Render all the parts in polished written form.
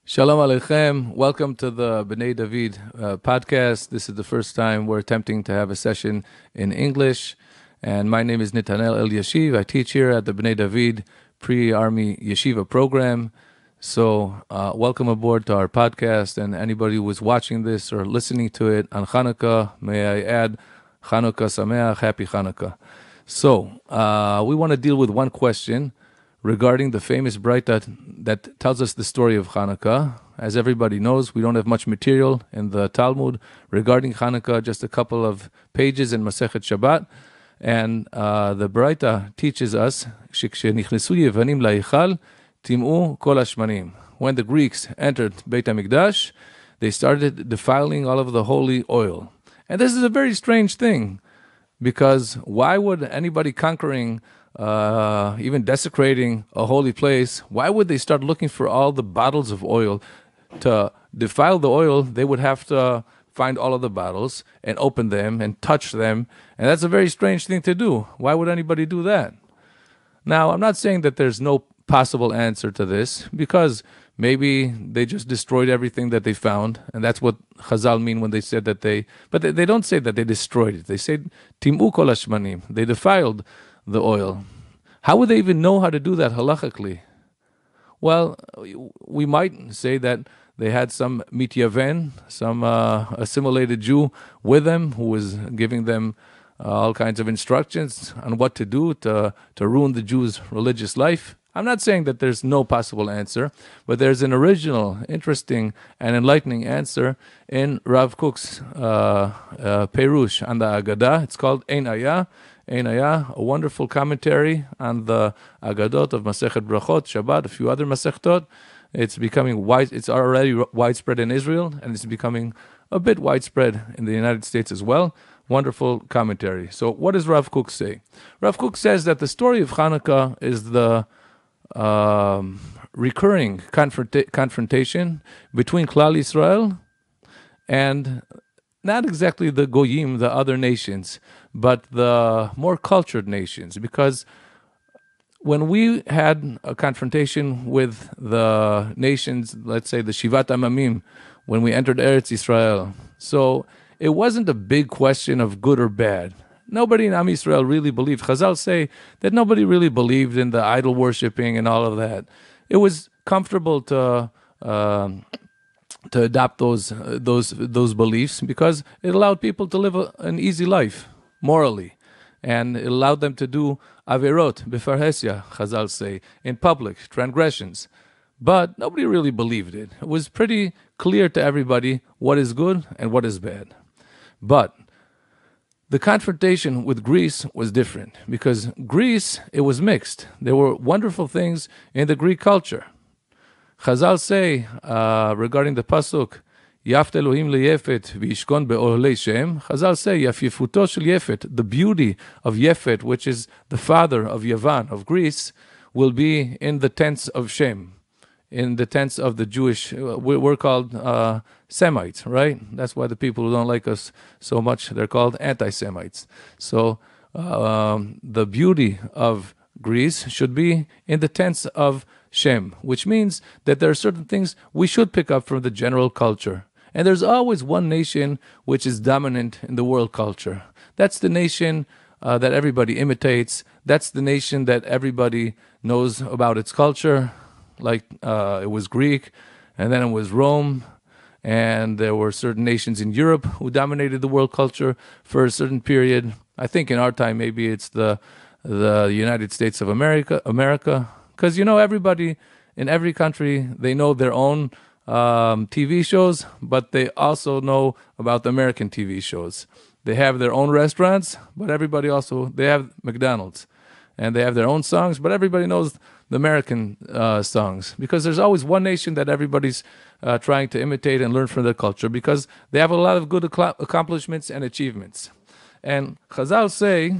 Shalom Aleichem. Welcome to the B'nai David podcast. This is the first time we're attempting to have a session in English. And my name is Netanel Eliashiv. I teach here at the B'nai David Pre-Army Yeshiva program. So welcome aboard to our podcast. And anybody who is watching this or listening to it on Hanukkah, may I add, Hanukkah Sameach, Happy Hanukkah. So we want to deal with one question regarding the famous Braita that tells us the story of Hanukkah. As everybody knows, we don't have much material in the Talmud regarding Hanukkah, just a couple of pages in Masechet Shabbat. And the Braita teaches us, "Shekshenichnesu Yevanim la'ichal, tim'u kol hashmanim." When the Greeks entered Beit HaMikdash, they started defiling all of the holy oil. And this is a very strange thing, because why would anybody conquering even desecrating a holy place, why would they start looking for all the bottles of oil? To defile the oil, they would have to find all of the bottles and open them and touch them. And that's a very strange thing to do. Why would anybody do that? Now, I'm not saying that there's no possible answer to this, because maybe they just destroyed everything that they found. And that's what Chazal mean when they said that but they don't say that they destroyed it. They said, Tim'u kol hashmanim. They defiled the oil. How would they even know how to do that halachically? Well, we might say that they had some mityaven, some assimilated Jew with them who was giving them all kinds of instructions on what to do to ruin the Jews' religious life. I'm not saying that there's no possible answer, but there's an original, interesting, and enlightening answer in Rav Kook's Perush on the Agadah. It's called Ein Ayah. Ein Ayah, a wonderful commentary on the Agadot of Masechet Brachot, Shabbat, a few other Masechtot. It's becoming it's already widespread in Israel, and it's becoming a bit widespread in the United States as well. Wonderful commentary. So what does Rav Kook say? Rav Kook says that the story of Hanukkah is the recurring confrontation between Klal Yisrael and not exactly the Goyim, the other nations, but the more cultured nations. Because when we had a confrontation with the nations, let's say the Shivat Amamim, when we entered Eretz Yisrael, so it wasn't a big question of good or bad. Nobody in Am Yisrael really believed. Chazal say that nobody really believed in the idol worshipping and all of that. It was comfortable to adopt those beliefs, because it allowed people to live an easy life morally, and it allowed them to do averot befarhesia, Chazal say, in public, transgressions. But nobody really believed it. It was pretty clear to everybody what is good and what is bad. But the confrontation with Greece was different, because Greece, it was mixed. There were wonderful things in the Greek culture. Chazal say regarding the pasuk, Yaft Elohim leyefet v'yishkon be'ohlei Shem. Chazal say Yafifuto shel Yefet, the beauty of Yefet, which is the father of Yavan, of Greece, will be in the tents of Shem, in the tents of the Jewish. We're called Semites, right? That's why the people who don't like us so much, they're called anti-Semites. So the beauty of Greece should be in the tents of Shem, which means that there are certain things we should pick up from the general culture. And there's always one nation which is dominant in the world culture. That's the nation that everybody imitates. That's the nation that everybody knows about its culture. Like it was Greek, and then it was Rome, and there were certain nations in Europe who dominated the world culture for a certain period. I think in our time maybe it's the United States of America, because everybody in every country, they know their own TV shows, but they also know about the American TV shows. They have their own restaurants, but everybody also, they have McDonald's, and they have their own songs, but everybody knows the American songs, because there's always one nation that everybody's trying to imitate and learn from their culture, because they have a lot of good accomplishments and achievements. And Chazal say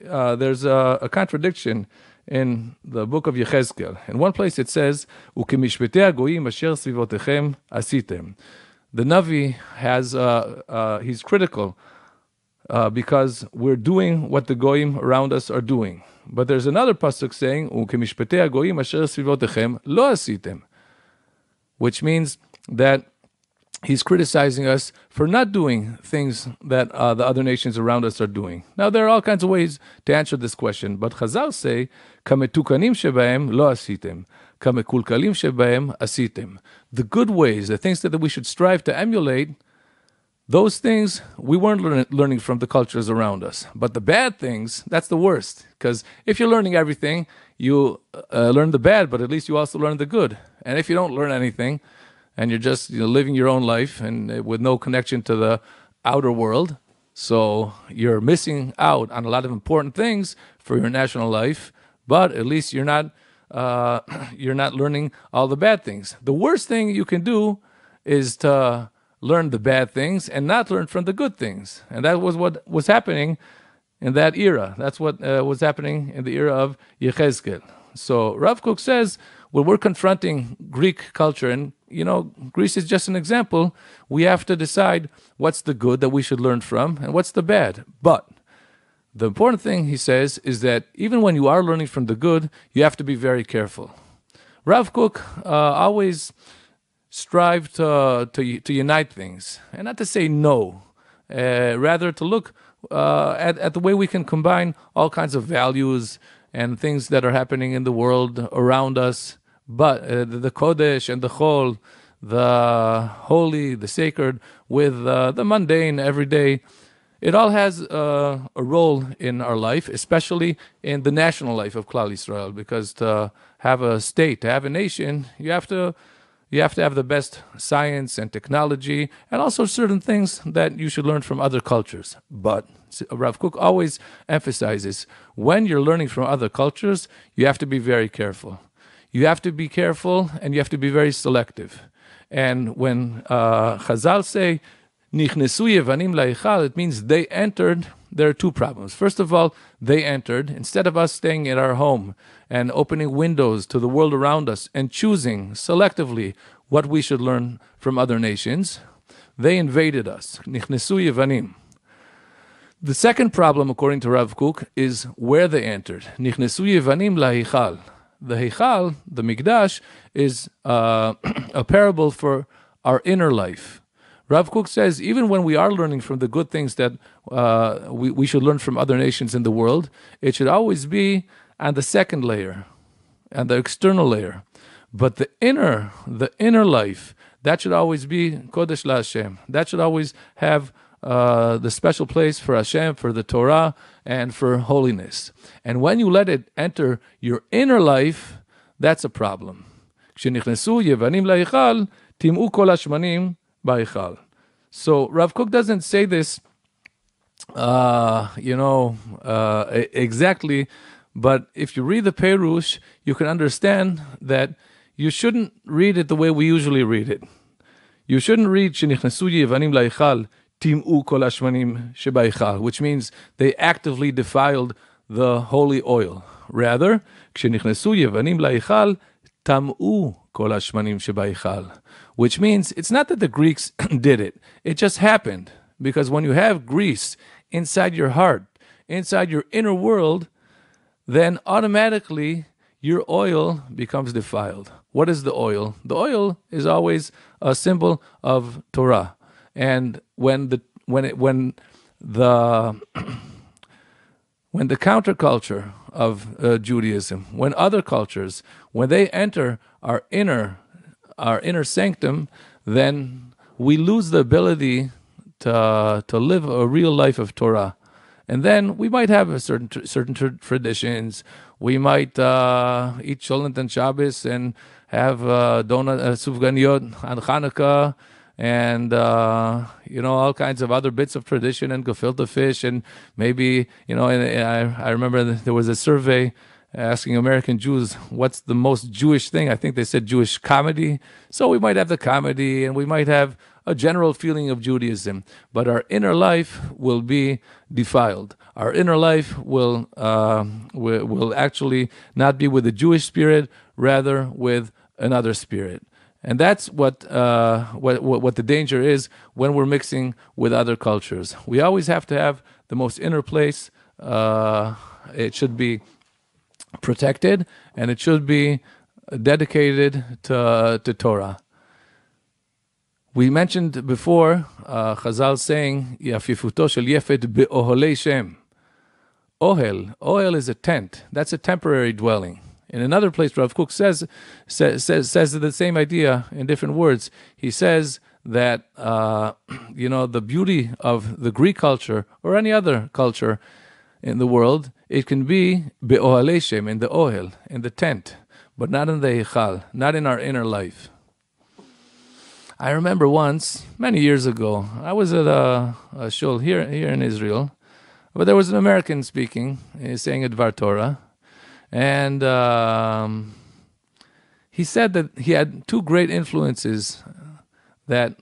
there's a contradiction in the book of Yechezkel. In one place it says, "Ukemishpetei hagoyim asher svivotechem asitem." The Navi he's critical because we're doing what the goyim around us are doing. But there's another pasuk saying, "Ukemishpetei hagoyim asher svivotechem lo asitem." which means that he's criticizing us for not doing things that the other nations around us are doing. Now, there are all kinds of ways to answer this question, but Chazal say, "Kametukanim shebahem lo asitem, kamekulkalim shebahem asitem." The good ways, the things that we should strive to emulate, those things we weren't learning from the cultures around us. But the bad things, that's the worst. Because if you're learning everything, you learn the bad, but at least you also learn the good. And if you don't learn anything, and you're just living your own life and with no connection to the outer world, so you're missing out on a lot of important things for your national life, but at least you're not learning all the bad things. The worst thing you can do is to learn the bad things and not learn from the good things. And that was what was happening in that era. That's what was happening in the era of Yechezkel. So Rav Kook says, when we're confronting Greek culture, and Greece is just an example, we have to decide what's the good that we should learn from and what's the bad. But the important thing, he says, is that even when you are learning from the good, you have to be very careful. Rav Kook always strived to unite things, and not to say no, rather to look at the way we can combine all kinds of values and things that are happening in the world around us, but the Kodesh and the Chol, the holy, the sacred, with the mundane, everyday. It all has a role in our life, especially in the national life of Klal Yisrael, because to have a state, to have a nation, you have to have the best science and technology, and also certain things that you should learn from other cultures. But Rav Kook always emphasizes, when you're learning from other cultures, you have to be very careful. You have to be careful, and you have to be very selective. And when Chazal say, Nichnesu Yevanim la'ichal, it means they entered. There are two problems. First of all, they entered. Instead of us staying at our home and opening windows to the world around us and choosing selectively what we should learn from other nations, they invaded us. Nichnesu Yevanim. The second problem, according to Rav Kook, is where they entered. Nichnesu Yevanim la'ichal. The Heichal, the Mikdash, is a parable for our inner life. Rav Kook says, even when we are learning from the good things that we should learn from other nations in the world, it should always be on the second layer, and the external layer. But the inner life, that should always be Kodesh LaHashem. That should always have the special place for Hashem, for the Torah, and for holiness. And when you let it enter your inner life, that's a problem. כשנכנסו יוונים להיכל, טימאו כל השמנים בהיכל. So Rav Kook doesn't say this, exactly, but if you read the Perush, you can understand that you shouldn't read it the way we usually read it. You shouldn't read כשנכנסו יוונים להיכל, טימאו כל השמנים שבהיכל, which means they actively defiled the holy oil. Rather, כשנכנסו יוונים להיכל, טמאו כל השמנים שבהיכל, which means it's not that the Greeks did it. It just happened. Because when you have grease inside your heart, inside your inner world, then automatically your oil becomes defiled. What is the oil? The oil is always a symbol of Torah. And when the counterculture of Judaism, when other cultures, when they enter our inner sanctum, then we lose the ability to live a real life of Torah. And then we might have certain traditions. We might eat cholent and Shabbos and have donut sufganiyot on Hanukkah, and all kinds of other bits of tradition and gefilte fish, and maybe and I remember there was a survey asking American Jews what's the most Jewish thing. I think they said Jewish comedy. So we might have the comedy, and we might have a general feeling of Judaism, but our inner life will be defiled. Our inner life will actually not be with the Jewish spirit, rather with another spirit. And that's what the danger is when we're mixing with other cultures. We always have to have the most inner place. It should be protected, and it should be dedicated to Torah. We mentioned before Chazal saying, Yafifuto shel Yefet be'oholei Shem. Ohel is a tent. That's a temporary dwelling. In another place, Rav Kook says the same idea in different words. He says that the beauty of the Greek culture or any other culture in the world, it can be be'ohalei Shem, in the ohel, in the tent, but not in the heichal, not in our inner life. I remember once, many years ago, I was at a shul here in Israel, but there was an American speaking, saying a Dvar Torah, and he said that he had two great influences that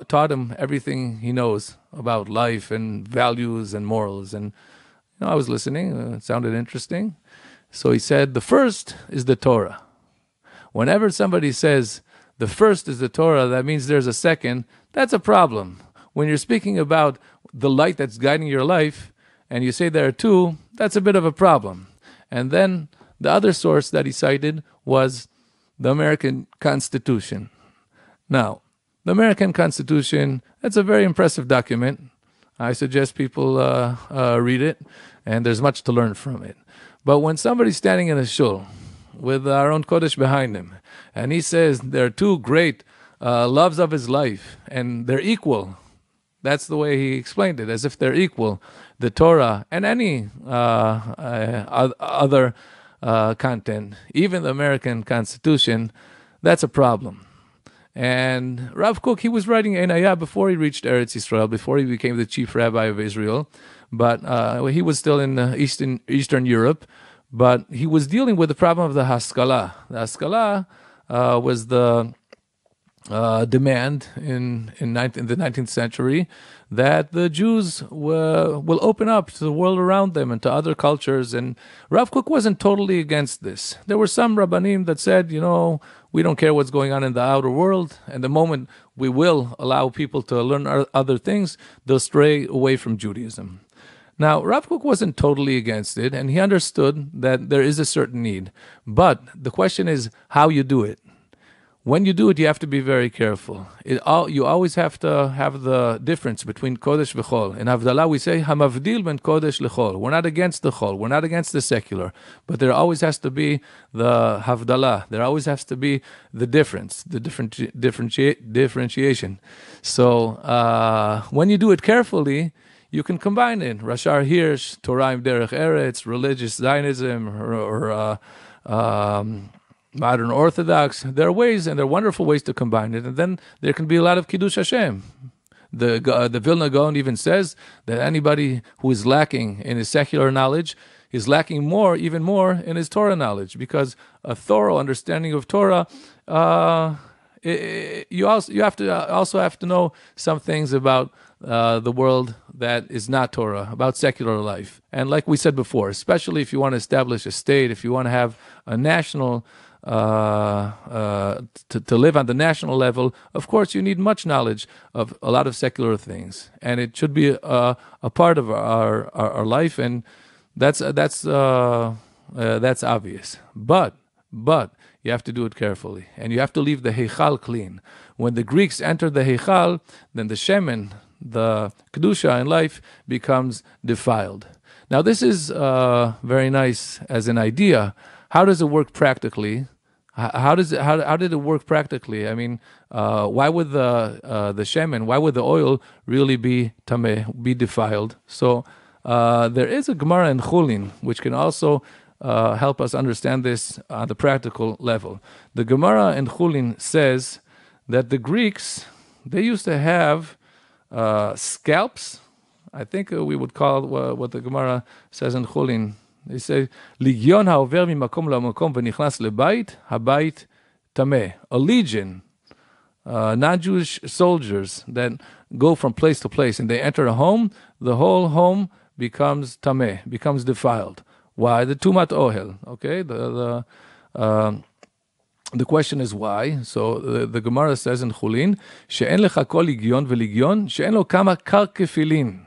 taught him everything he knows about life and values and morals. And I was listening, it sounded interesting. So he said, the first is the Torah. Whenever somebody says, the first is the Torah, that means there's a second, that's a problem. When you're speaking about the light that's guiding your life, and you say there are two, that's a bit of a problem. And then the other source that he cited was the American Constitution. Now, the American Constitution, that's a very impressive document. I suggest people read it, and there's much to learn from it. But when somebody's standing in a shul with Aron Kodesh behind him, and he says there are two great loves of his life, and they're equal. That's the way he explained it, as if they're equal. The Torah and any other content, even the American Constitution, that's a problem. And Rav Kook, he was writing Einayah before he reached Eretz Yisrael, before he became the chief rabbi of Israel. But he was still in Eastern Europe. But he was dealing with the problem of the Haskalah. The Haskalah was the demand in the 19th century that the Jews will open up to the world around them and to other cultures. And Rav Kook wasn't totally against this. There were some Rabbanim that said, we don't care what's going on in the outer world. And the moment we will allow people to learn other things, they'll stray away from Judaism. Now, Rav Kook wasn't totally against it, and he understood that there is a certain need. But the question is how you do it. When you do it, you have to be very careful. You always have to have the difference between Kodesh v'chol. In Havdalah, we say, Hamavdil ben Kodesh l'chol. We're not against the chol. We're not against the secular. But there always has to be the Havdalah. There always has to be the difference, the differentiation. So when you do it carefully, you can combine it. Rashar Hirsch, Torah im Derech Eretz, religious Zionism, or modern Orthodox. There are ways, and there are wonderful ways to combine it. And then there can be a lot of Kiddush Hashem. The Vilna Gaon even says that anybody who is lacking in his secular knowledge is lacking even more in his Torah knowledge, because a thorough understanding of Torah, you also have to know some things about the world that is not Torah, about secular life. And like we said before, especially if you want to establish a state, if you want to have a national, to live on the national level, of course you need much knowledge of a lot of secular things. And it should be a part of our life, and that's obvious. But you have to do it carefully, and you have to leave the heichal clean. When the Greeks entered the heichal, then the shemen, the kedusha in life, becomes defiled. Now this is very nice as an idea. How does it work practically? How did it work practically? I mean, why would the shemen, why would the oil really be tameh, be defiled? So there is a Gemara in Chulin which can also help us understand this on the practical level. The Gemara in Chulin says that the Greeks, they used to have scalps. I think we would call what the Gemara says in Chulin. They say, Legion ha'over mimakom la'makom v'nichnas lebayit, habayit tameh. A legion, non-Jewish soldiers that go from place to place and they enter a home, the whole home becomes tameh, becomes defiled. Why? The tumat ohel. Okay, the question is why. So the Gemara says in Chulin, she'en lecha kol legion v'legion, she'en lo kama kar kefilin,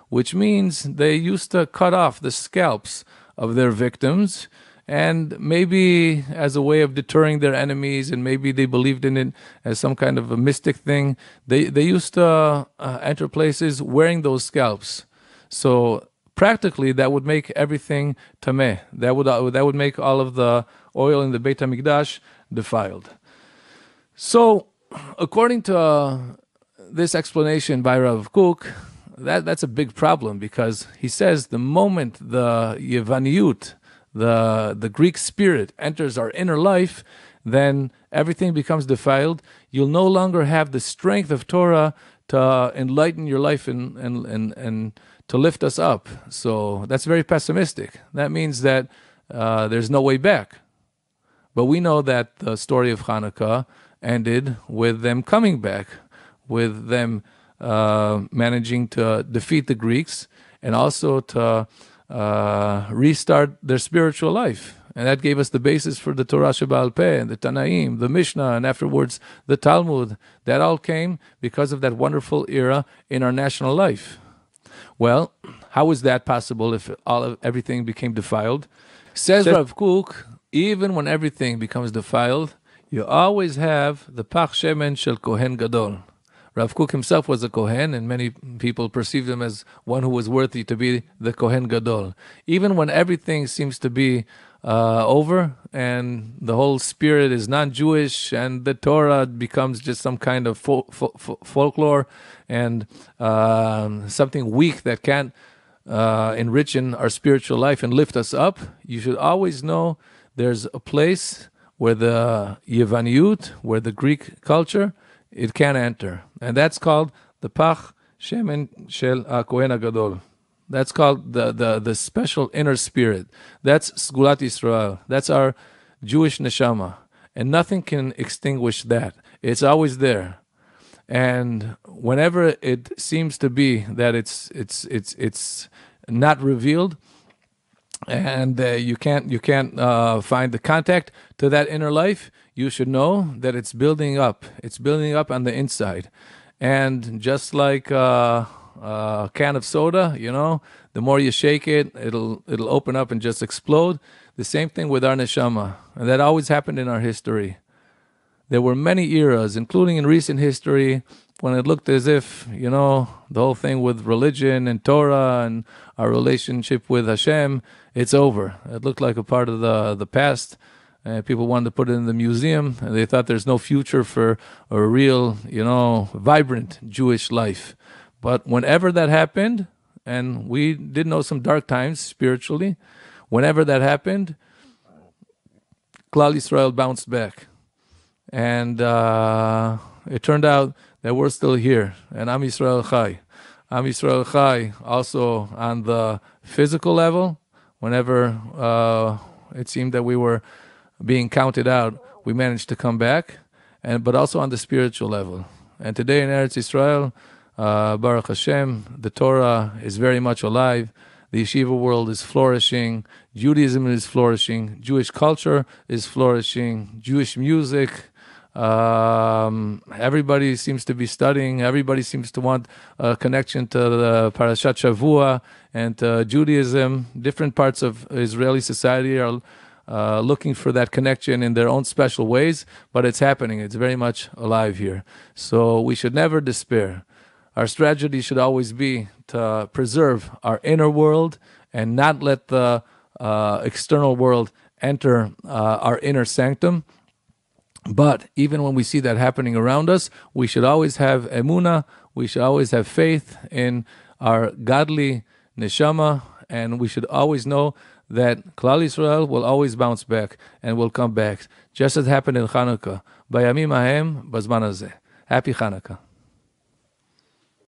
which means they used to cut off the scalps of their victims, And maybe as a way of deterring their enemies, and maybe they believed in it as some kind of a mystic thing, they used to enter places wearing those scalps. So practically, that would make everything tameh. That would make all of the oil in the Beit HaMikdash defiled. So, according to this explanation by Rav Kook, that's a big problem, because he says the moment the Yevaniyut, the Greek spirit, enters our inner life, then everything becomes defiled. You'll no longer have the strength of Torah to enlighten your life and to lift us up. So that's very pessimistic. That means that there's no way back. But we know that the story of Hanukkah ended with them coming back, with them managing to defeat the Greeks and also to restart their spiritual life. And that gave us the basis for the Torah Shebaal Peh and the Tanaim, the Mishnah, and afterwards the Talmud. That all came because of that wonderful era in our national life. Well, how is that possible if everything became defiled? Says Rav Kook, even when everything becomes defiled, you always have the Pach Shemen Shel Kohen Gadol. Rav Kook himself was a Kohen, and many people perceived him as one who was worthy to be the Kohen Gadol. Even when everything seems to be over and the whole spirit is non-Jewish and the Torah becomes just some kind of folklore and something weak that can't enrich in our spiritual life and lift us up, you should always know there's a place where the Yevaniyut, where the Greek culture, it can enter. And that's called the Pach Shemen Shel Kohen HaGadol. That's called the special inner spirit. That's Sgulat Yisrael. That's our Jewish neshama. And nothing can extinguish that. It's always there. And whenever it seems to be that it's not revealed, and you can't find the contact to that inner life, you should know that it's building up. It's building up on the inside. And just like a can of soda, the more you shake it, it'll open up and just explode. The same thing with our neshama. And that always happened in our history. There were many eras, including in recent history, when it looked as if, the whole thing with religion and Torah and our relationship with Hashem, it's over. It looked like a part of the past. People wanted to put it in the museum, and they thought there's no future for a real, vibrant Jewish life. But whenever that happened, and we did know some dark times spiritually, whenever that happened, Klal Yisrael bounced back. And it turned out that we're still here, and Am Yisrael Chai. Am Yisrael Chai also on the physical level. Whenever it seemed that we were being counted out, we managed to come back, but also on the spiritual level. And today in Eretz Yisrael, Baruch Hashem, the Torah is very much alive. The yeshiva world is flourishing. Judaism is flourishing. Jewish culture is flourishing. Jewish music. Everybody seems to be studying. Everybody seems to want a connection to the Parashat Shavua and to Judaism. Different parts of Israeli society are looking for that connection in their own special ways, but it's happening. It's very much alive here. So we should never despair. Our strategy should always be to preserve our inner world and not let the external world enter our inner sanctum. But even when we see that happening around us, we should always have emunah, we should always have faith in our godly neshama, and we should always know that Klal Yisrael will always bounce back and will come back, just as happened in Hanukkah. Bayamim Ahem Bazman Hazeh. Happy Hanukkah.